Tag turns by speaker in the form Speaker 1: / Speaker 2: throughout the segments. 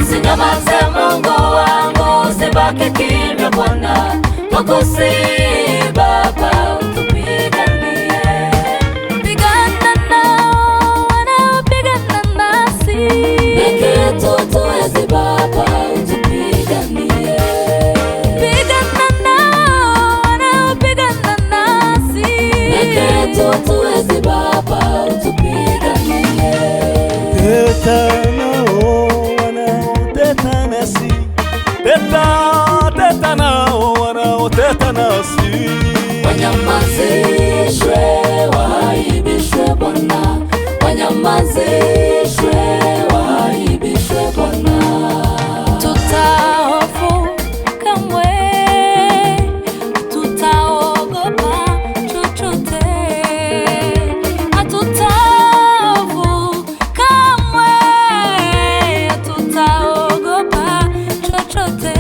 Speaker 1: Usinyamaze Mungu wangu, usibaki kimya Bwana, tukusihi Baba utupiganie. Pigana nao wanaopigana nasi, peke yetu hatuwezi Baba utupiganie. Pigana nao wanaopigana nasi, peke yetu hatuwezi Baba utupiganie.
Speaker 2: Teta nao wanaoteta nasi, teta nao wanaoteta nasi,
Speaker 1: wanyamazishwe, waaibishwe Bwana, wanyamazishwe, waaibishwe Bwana. Tutahofu kamwe, tutaogopa chochote, hatutahofu kamwe, tutaogopa chochote.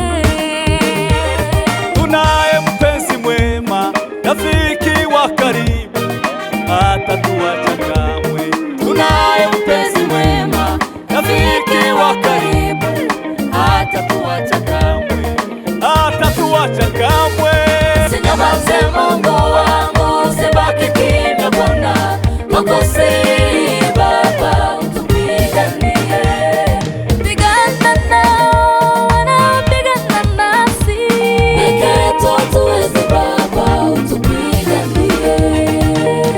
Speaker 2: tunaye mpenzi mwema, rafiki wa karibu, hatatuacha kamwe.
Speaker 1: Tunaye mpenzi mwema, rafiki wa karibu, hatatuacha kamwe,
Speaker 2: hatatuacha kamwe.
Speaker 1: usinyamaze Mungu wangu, usibaki kimya Bwana, tukusihi Baba utupiganie. Pigana nao wanaopigana nasi, peke yetu hatuwezi Baba utupiganie.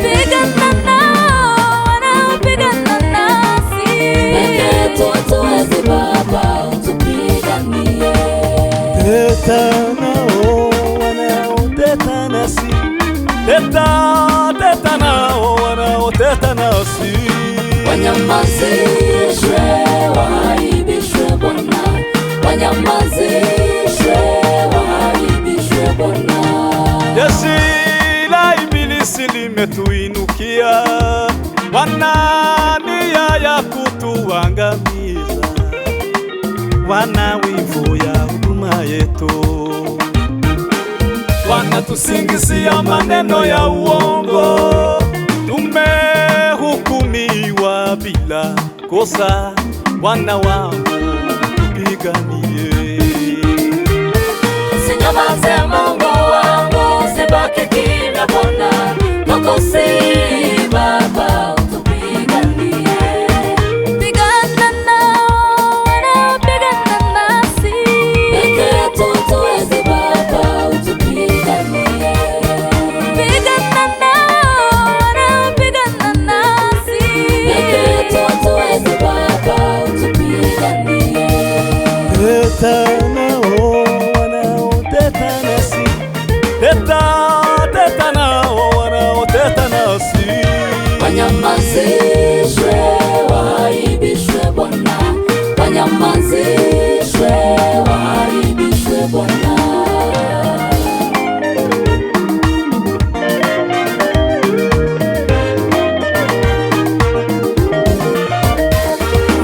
Speaker 1: Pigana nao wanaopigana nasi, peke yetu hatuwezi Baba utupiganie.
Speaker 2: Teta nao wanaoteta nasi, teta nao wanaoteta nasi,
Speaker 1: Wanyamazishwe, waaibishwe Bwana, wanyamazishwe, waaibishwe Bwana.
Speaker 2: jeshi la ibilisi limetuinukia, wana nia ya kutuangamiza, wana wivu ya huduma yetu, wanatusingizia maneno ya uongo, tumehukumiwa bila kosa, wana wangu tupiganie.
Speaker 1: Usinyamaze Mungu wangu, usibaki kimya Bwana, tukusihi Baba utupiganie. Pigana nao wanaopigana nasi, peke yetu hatuwezi Baba utupiganie. Pigana nao wanaopigana nasi, peke yetu hatuwezi Baba utupiganie.
Speaker 2: Teta nao wanaoteta nasi, teta nao wanaoteta nasi,
Speaker 1: Wanyamazishwe, waaibishwe Bwana, wanyamazishwe, waaibishwe Bwana.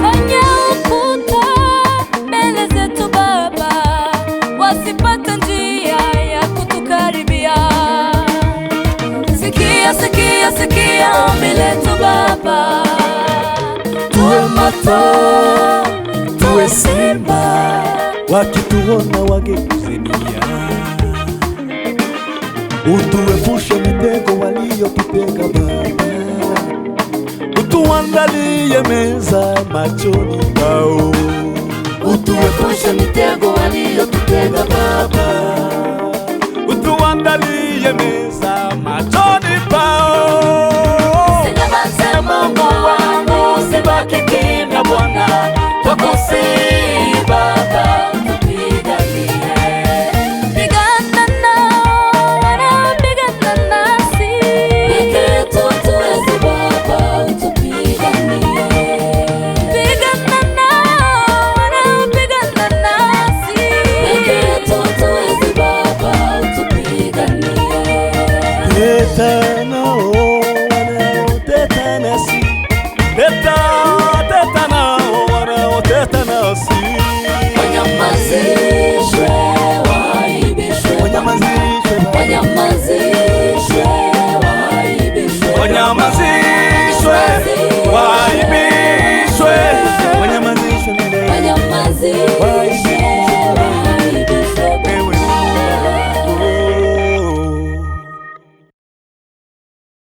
Speaker 1: Fanya ukuta mbele zetu Baba, wasipate njia ya kutukaribia. Sikia, sikia, sikia ombi letu Baba, tuwe moto, tuwe simba,
Speaker 2: wakituona wageuze nia, utuepushe mitego waliyotutega Baba, utuandalie meza machoni pao,
Speaker 1: utuepushe mitego waliyotutega Baba,
Speaker 2: utuandalie meza machoni pao.
Speaker 1: usinyamaze Mungu wangu, usibaki kimya Bwana, tukusihi Baba utupiganie. Pigana nao wanaopigana nasi, peke yetu hatuwezi Baba utupiganie. Pigana nao wanaopigana nasi, peke yetu hatuwezi Baba utupiganie.
Speaker 2: Teta wanyamazishwe, waibishwe